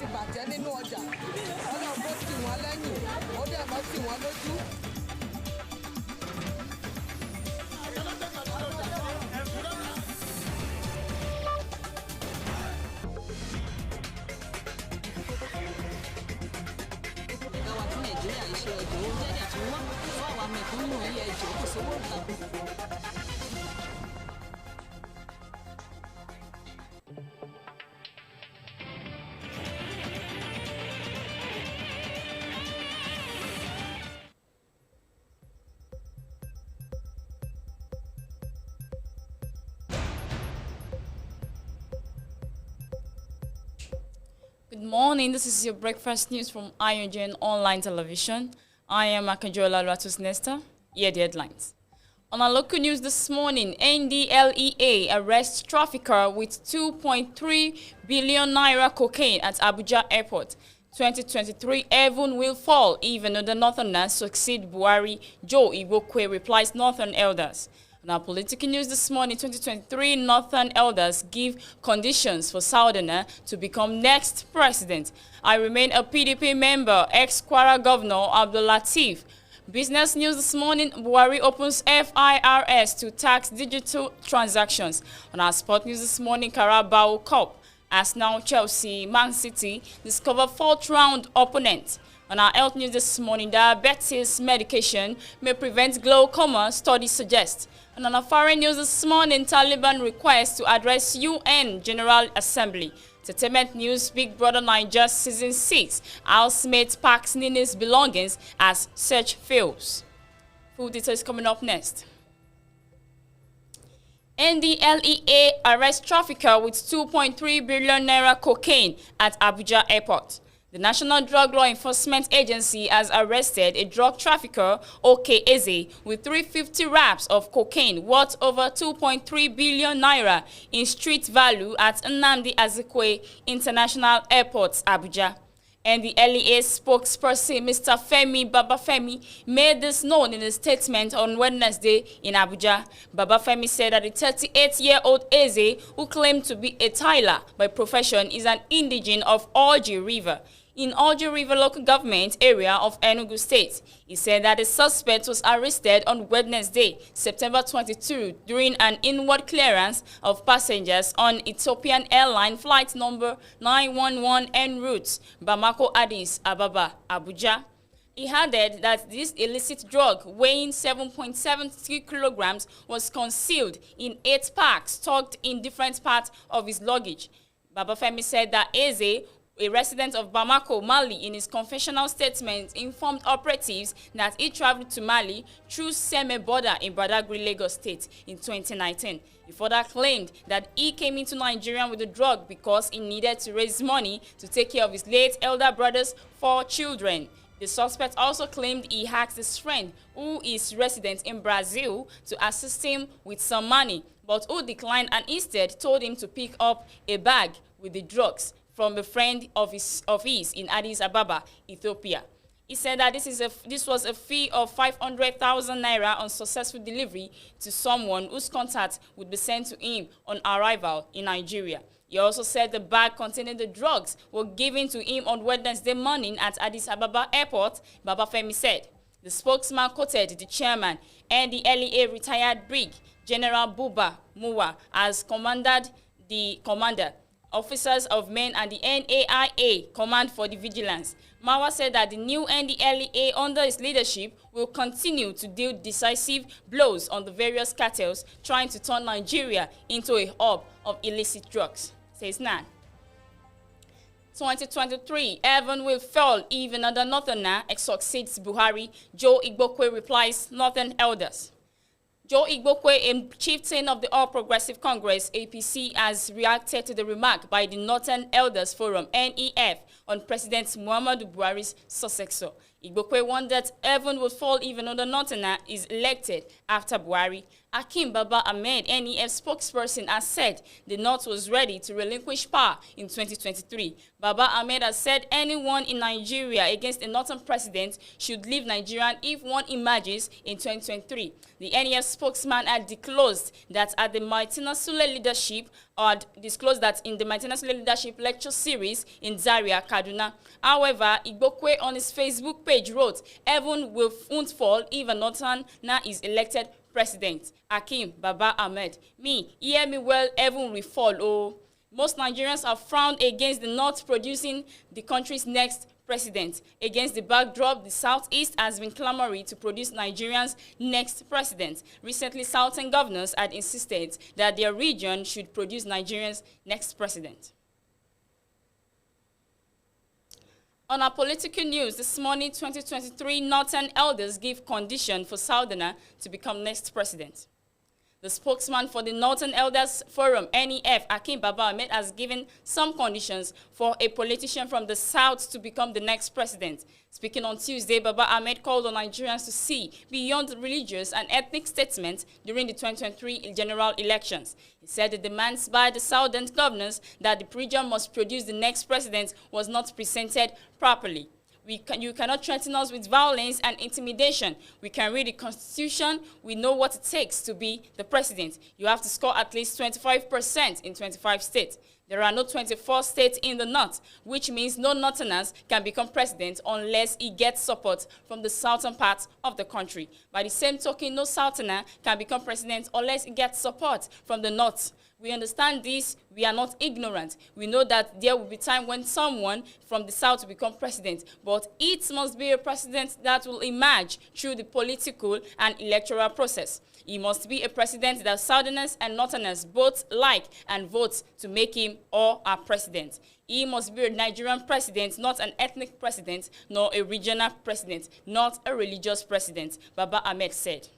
ti bàjẹ́ nínú ọjà ọlọ́run kó tì wọ́n lẹ́yìn ó dẹ̀ mọ́ tì wọ́n lójú. ìgbàwà tí nàìjíríà ń ṣe ọjọ́ oúnjẹ ní àtúnwá fún àwọn mẹ̀kúnnù ilé ẹjọ́ kò sówó nǹkan. Good morning, this is your breakfast news from AYOGEN online television. I am Akajola Ratus Nesta. Here are the headlines. On our local news this morning, NDLEA arrests trafficker with 2.3 billion naira cocaine at Abuja Airport. 2023, heaven will fall even though the Northerners succeed Buhari. Joe Igbokwe replies Northern elders. In our political news this morning, 2023, Northern elders give conditions for Southerner to become next president. I remain a PDP member, ex-Kwara Governor Abdul Latif. Business news this morning, Buhari opens FIRS to tax digital transactions. On our sport news this morning, Carabao Cup. Arsenal, Chelsea, Man City discover fourth-round opponent. On our health news this morning, diabetes medication may prevent glaucoma, studies suggest. And on our foreign news this morning, Taliban request to address UN General Assembly. Entertainment news, Big Brother Naija Season 6. Housemate packs Nini's belongings as search fails. Full details coming up next. NDLEA arrests trafficker with 2.3 billion naira cocaine at Abuja Airport. The National Drug Law Enforcement Agency has arrested a drug trafficker, OK Eze, with 350 wraps of cocaine worth over 2.3 billion naira in street value at Nnamdi Azikiwe International Airport, Abuja. And the LEA spokesperson, Mr. Femi Babafemi, made this known in a statement on Wednesday in Abuja. Babafemi said that the 38-year-old Eze, who claimed to be a tiler by profession, is an indigene of Orji River in Orji River local government area of Enugu State. He said that the suspect was arrested on Wednesday, September 22, during an inward clearance of passengers on Ethiopian airline flight number 911 en route Bamako Addis Ababa, Abuja. He added that this illicit drug, weighing 7.73 kilograms, was concealed in 8 packs tucked in different parts of his luggage. Babafemi said that Eze, a resident of Bamako, Mali, in his confessional statement, informed operatives that he traveled to Mali through Seme border in Badagry, Lagos State in 2019. He further claimed that he came into Nigeria with the drug because he needed to raise money to take care of his late elder brother's 4 children. The suspect also claimed he asked his friend, who is resident in Brazil, to assist him with some money, but who declined and instead told him to pick up a bag with the drugs from a friend of his in Addis Ababa, Ethiopia. He said that this was a fee of 500,000 naira on successful delivery to someone whose contact would be sent to him on arrival in Nigeria. He also said the bag containing the drugs were given to him on Wednesday morning at Addis Ababa Airport, Babafemi said. The spokesman quoted the chairman and the LEA retired Brig General Buba Muwa as commander officers of men and the NAIA Command for the Vigilance. Mawa said that the new NDLEA under his leadership will continue to deal decisive blows on the various cartels trying to turn Nigeria into a hub of illicit drugs. Says Nan. 2023, heaven will fall even under Northerner succeeds Buhari. Joe Igbokwe replies Northern elders. Joe Igbokwe, a chieftain of the All Progressive Congress, APC, has reacted to the remark by the Northern Elders Forum, NEF, on President Muhammadu Buhari's successor. Igbokwe wondered heaven would fall even though the Northerner is elected after Buhari. Hakeem Baba Ahmed, NEF spokesperson, has said the North was ready to relinquish power in 2023. Baba Ahmed has said anyone in Nigeria against a Northern president should leave Nigeria if one emerges in 2023. The NEF spokesman had disclosed that in the Martina Sule leadership lecture series in Zaria, Kaduna. However, Igbokwe on his Facebook page wrote, "Heaven won't fall if a Northerner is elected president." Hakeem Baba Ahmed. Me, hear me well, heaven will fall. Oh, most Nigerians have frowned against the North producing the country's next president. Against the backdrop, the Southeast has been clamoring to produce Nigeria's next president. Recently, Southern governors had insisted that their region should produce Nigeria's next president. On our political news, this morning, 2023 Northern elders give condition for Southerner to become next president. The spokesman for the Northern Elders Forum, NEF, Hakeem Baba Ahmed, has given some conditions for a politician from the South to become the next president. Speaking on Tuesday, Baba Ahmed called on Nigerians to see beyond religious and ethnic statements during the 2023 general elections. He said the demands by the Southern governors that the region must produce the next president was not presented properly. You cannot threaten us with violence and intimidation. We can read the Constitution. We know what it takes to be the president. You have to score at least 25% in 25 states. There are no 24 states in the North, which means no Northerners can become president unless he gets support from the southern part of the country. By the same token, no Southerner can become president unless he gets support from the North. We understand this. We are not ignorant. We know that there will be time when someone from the South will become president, but it must be a president that will emerge through the political and electoral process. He must be a president that Southerners and Northerners both like and vote to make him or our president. He must be a Nigerian president, not an ethnic president, nor a regional president, not a religious president, Baba Ahmed said.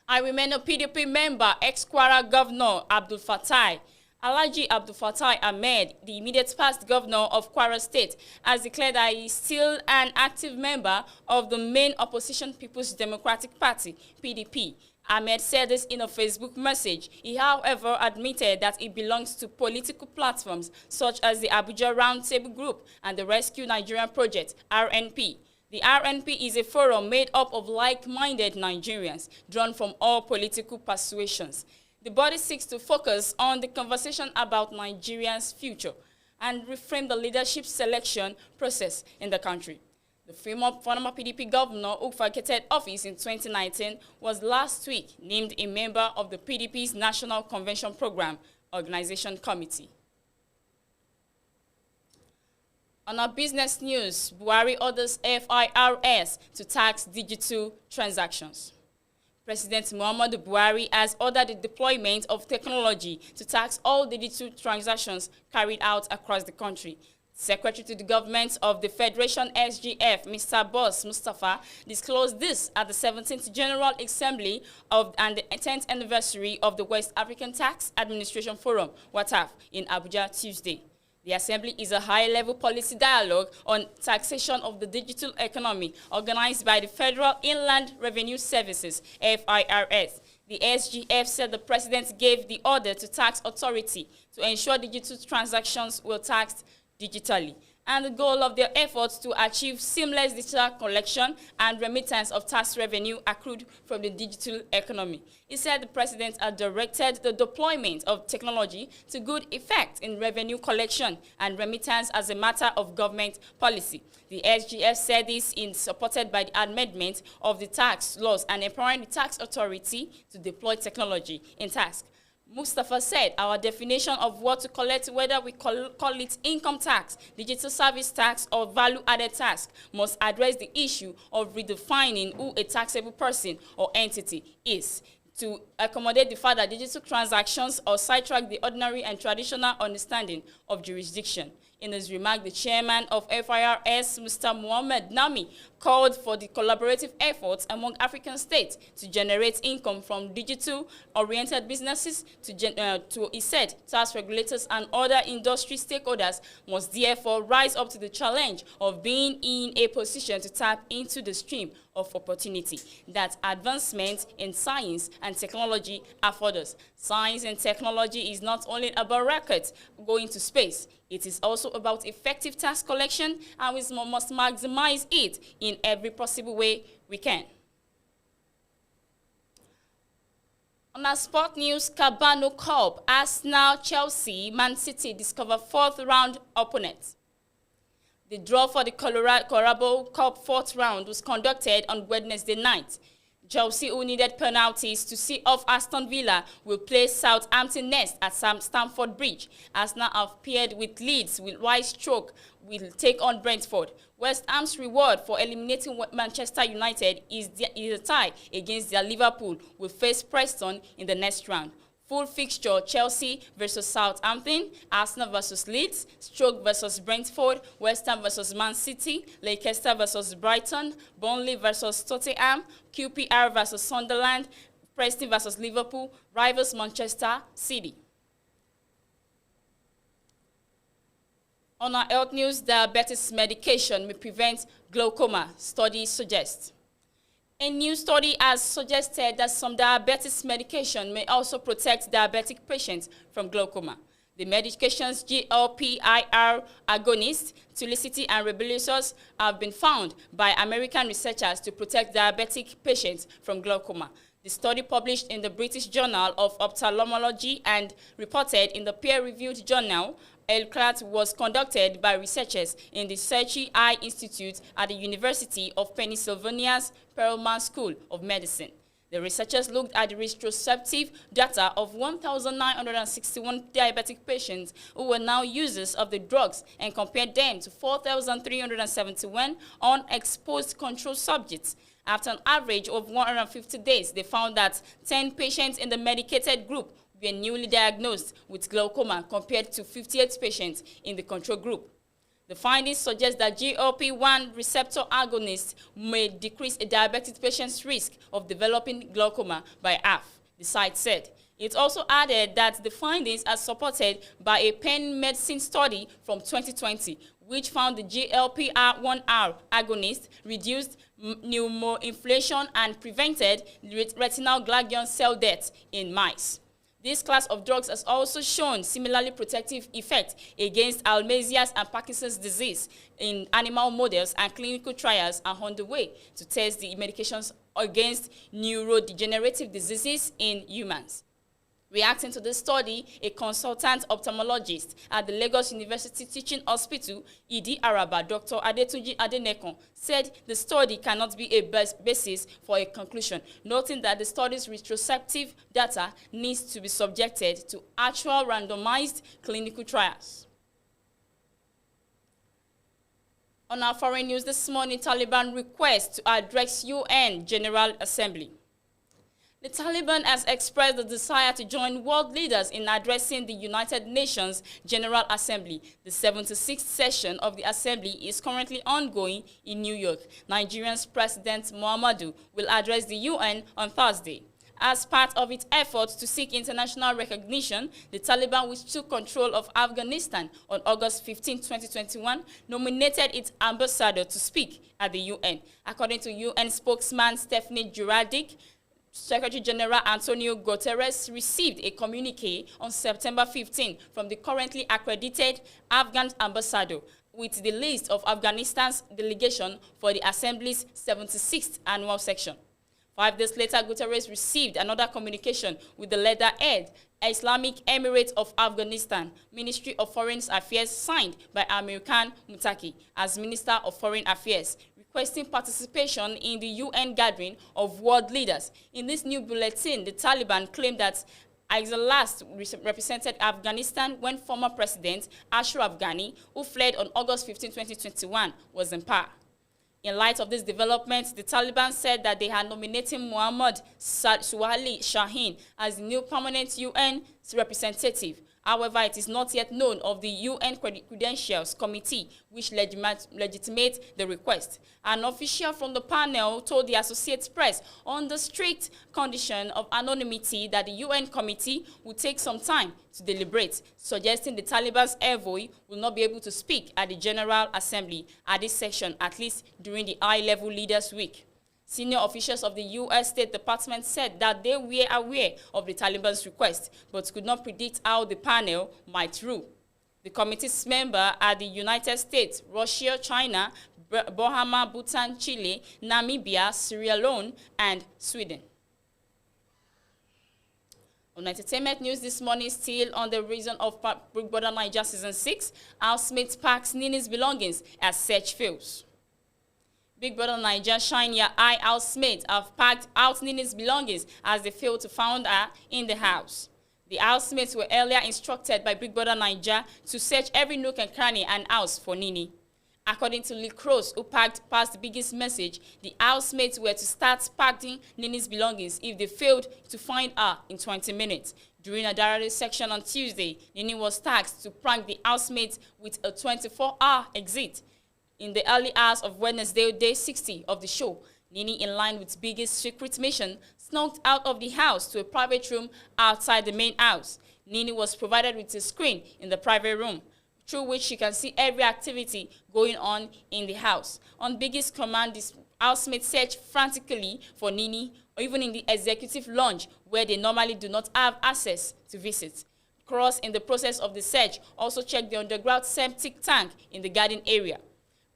I remain a PDP member, ex-Kwara Governor Abdul Fattah. Alhaji Abdul Fattah Ahmed, the immediate past governor of Kwara State, has declared that he is still an active member of the main opposition People's Democratic Party, PDP. Ahmed said this in a Facebook message. He, however, admitted that he belongs to political platforms such as the Abuja Roundtable Group and the Rescue Nigerian Project, RNP. The RNP is a forum made up of like-minded Nigerians, drawn from all political persuasions. The body seeks to focus on the conversation about Nigeria's future and reframe the leadership selection process in the country. The former PDP governor, who vacated office in 2019, was last week named a member of the PDP's National Convention Program Organization Committee. On our business news, Buhari orders FIRS to tax digital transactions. President Muhammadu Buhari has ordered the deployment of technology to tax all digital transactions carried out across the country. Secretary to the Government of the Federation SGF, Mr. Boss Mustafa, disclosed this at the 17th General Assembly and the 10th anniversary of the West African Tax Administration Forum, WATAF, in Abuja Tuesday. The Assembly is a high-level policy dialogue on taxation of the digital economy organized by the Federal Inland Revenue Services, FIRS. The SGF said the President gave the order to tax authority to ensure digital transactions were taxed digitally, and the goal of their efforts to achieve seamless digital collection and remittance of tax revenue accrued from the digital economy. He said the President had directed the deployment of technology to good effect in revenue collection and remittance as a matter of government policy. The SGF said this in supported by the amendment of the tax laws and empowering the tax authority to deploy technology in tax. Mustafa said our definition of what to collect, whether we call it income tax, digital service tax, or value-added tax, must address the issue of redefining who a taxable person or entity is, to accommodate the fact that digital transactions or sidetrack the ordinary and traditional understanding of jurisdiction. In his remark, the chairman of FIRS, Mr. Mohamed Nami, called for the collaborative efforts among African states to generate income from digital-oriented businesses. He said tax regulators and other industry stakeholders must therefore rise up to the challenge of being in a position to tap into the stream of opportunity that advancement in science and technology afford us. Science and technology is not only about rockets going to space, it is also about effective tax collection, and we must maximize it in every possible way we can. On our sport news, Carabao Cup, Arsenal, Chelsea, Man City discover fourth round opponents. The draw for the Carabao Cup fourth round was conducted on Wednesday night. Chelsea, who needed penalties to see off Aston Villa, will play Southampton next at Stamford Bridge. Arsenal have paired with Leeds, with White Stroke will take on Brentford. West Ham's reward for eliminating Manchester United is a tie against their Liverpool, will face Preston in the next round. Full fixture: Chelsea versus Southampton, Arsenal versus Leeds, Stoke versus Brentford, West Ham versus Man City, Leicester versus Brighton, Burnley versus Tottenham, QPR versus Sunderland, Preston versus Liverpool, rivals Manchester City. On our health news, diabetes medication may prevent glaucoma, studies suggest. A new study has suggested that some diabetes medication may also protect diabetic patients from glaucoma. The medications GLP-1 agonists, Trulicity and Rybelsus, have been found by American researchers to protect diabetic patients from glaucoma. The study, published in the British Journal of Ophthalmology and reported in the peer-reviewed journal ELCLAT, was conducted by researchers in the Searchy Eye Institute at the University of Pennsylvania's Perelman School of Medicine. The researchers looked at the retrospective data of 1,961 diabetic patients who were now users of the drugs and compared them to 4,371 unexposed control subjects. After an average of 150 days, they found that 10 patients in the medicated group were newly diagnosed with glaucoma compared to 58 patients in the control group. The findings suggest that GLP-1 receptor agonists may decrease a diabetic patient's risk of developing glaucoma by half, the site said. It also added that the findings are supported by a Penn Medicine study from 2020, which found the GLP-1R agonist reduced pneumoinflation and prevented retinal ganglion cell death in mice. This class of drugs has also shown similarly protective effect against Alzheimer's and Parkinson's disease in animal models, and clinical trials are on the way to test the medications against neurodegenerative diseases in humans. Reacting to this study, a consultant ophthalmologist at the Lagos University Teaching Hospital, Idi Araba, Dr. Adetunji Adenekon, said the study cannot be a basis for a conclusion, noting that the study's retrospective data needs to be subjected to actual randomized clinical trials. On our foreign news this morning, Taliban request to address UN General Assembly. The Taliban has expressed the desire to join world leaders in addressing the United Nations General Assembly. The 76th session of the Assembly is currently ongoing in New York. Nigeria's President Muhammadu will address the UN on Thursday. As part of its efforts to seek international recognition, the Taliban, which took control of Afghanistan on August 15, 2021, nominated its ambassador to speak at the UN. According to UN spokesman Stephanie Juradic, Secretary General Antonio Guterres received a communique on September 15 from the currently accredited Afghan ambassador with the list of Afghanistan's delegation for the Assembly's 76th annual session. 5 days later, Guterres received another communication with the letterhead Islamic Emirates of Afghanistan, Ministry of Foreign Affairs, signed by Amir Khan Muttaqi as Minister of Foreign Affairs, requesting participation in the UN gathering of world leaders. In this new bulletin, the Taliban claimed that as the last represented Afghanistan when former President Ashraf Ghani, who fled on August 15, 2021, was in power. In light of this development, the Taliban said that they are nominating Muhammad Suhaili Shaheen as the new permanent UN representative. However, it is not yet known of the UN Credentials Committee which legitimates the request. An official from the panel told the Associated Press on the strict condition of anonymity that the UN committee will take some time to deliberate, suggesting the Taliban's envoy will not be able to speak at the General Assembly at this session, at least during the high-level Leaders' Week. Senior officials of the U.S. State Department said that they were aware of the Taliban's request, but could not predict how the panel might rule. The committee's members are the United States, Russia, China, Bahama, Bhutan, Chile, Namibia, Sierra Leone, and Sweden. On entertainment news this morning, still on the reason of Big Brother Naija Season 6, housemates packs Nini's belongings as search fails. Big Brother Naija Shine Your Eye housemates have packed out Nini's belongings as they failed to find her in the house. The housemates were earlier instructed by Big Brother Naija to search every nook and cranny and house for Nini. According to Lee Cross, who packed past the biggest message, the housemates were to start packing Nini's belongings if they failed to find her in 20 minutes. During a diary section on Tuesday, Nini was tasked to prank the housemates with a 24-hour exit. In the early hours of Wednesday, day 60 of the show, Nini, in line with biggest secret mission, snuck out of the house to a private room outside the main house. Nini was provided with a screen in the private room, through which she can see every activity going on in the house. On biggest command, this housemates searched frantically for Nini, or even in the executive lounge, where they normally do not have access to visit. Cross, in the process of the search, also checked the underground septic tank in the garden area.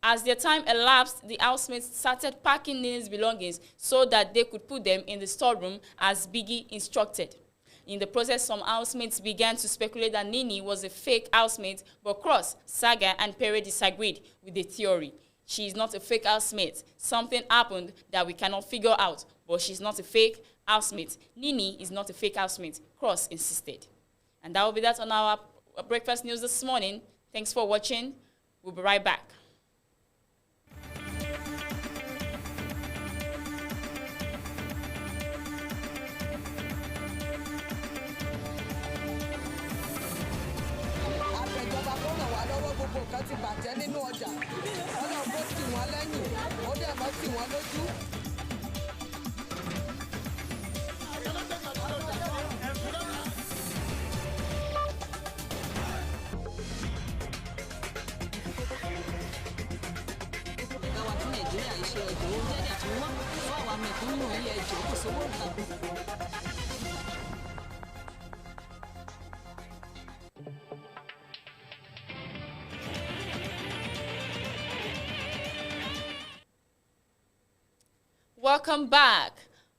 As their time elapsed, the housemates started packing Nini's belongings so that they could put them in the storeroom as Biggie instructed. In the process, some housemates began to speculate that Nini was a fake housemate, but Cross, Saga, and Perry disagreed with the theory. She is not a fake housemate. Something happened that we cannot figure out, but she's not a fake housemate. Nini is not a fake housemate, Cross insisted. And that will be that on our breakfast news this morning. Thanks for watching. We'll be right back. Nǹkan ti bàjẹ́ nínú ọjà ọlọ́run kó tì wọ́n lẹ́yìn ó dẹ̀ mọ́ tì wọ́n lójú. Ìgbà wa tí Nàìjíríà yìí ṣe ọjọ́ oúnjẹ dẹ̀ tún wọ́n fún àwọn mẹ̀kúnnù ilé ẹjọ́ kò sówó nǹkan. Welcome back.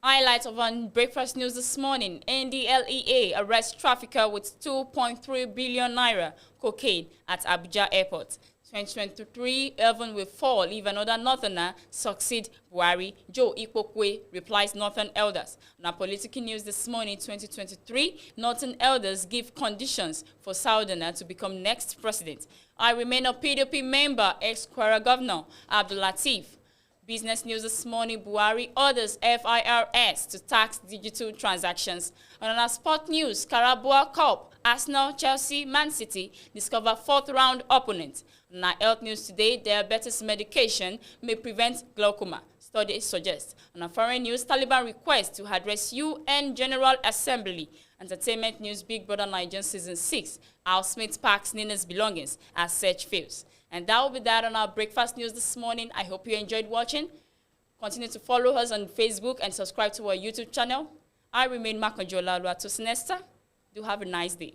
Highlights of our breakfast news this morning. NDLEA arrests trafficker with 2.3 billion naira cocaine at Abuja Airport. 2023, Elvin will fall if another Northerner succeed Buhari. Joe Ikpokwe replies Northern elders. On our political news this morning, 2023, Northern elders give conditions for Southerner to become next president. I remain a PDP member, ex-Kwara Governor Abdul Latif. Business news this morning, Buhari orders FIRS to tax digital transactions. And on our sport news, Carabao Cup, Arsenal, Chelsea, Man City discover fourth-round opponent. On our health news today, diabetes medication may prevent glaucoma, studies suggest. On our foreign news, Taliban request to address UN General Assembly. Entertainment news, Big Brother Naija Season 6, housemates packs Nina's belongings as search fails. And that will be that on our breakfast news this morning. I hope you enjoyed watching. Continue to follow us on Facebook and subscribe to our YouTube channel. I remain Makanjola Luatosinesta. Do have a nice day.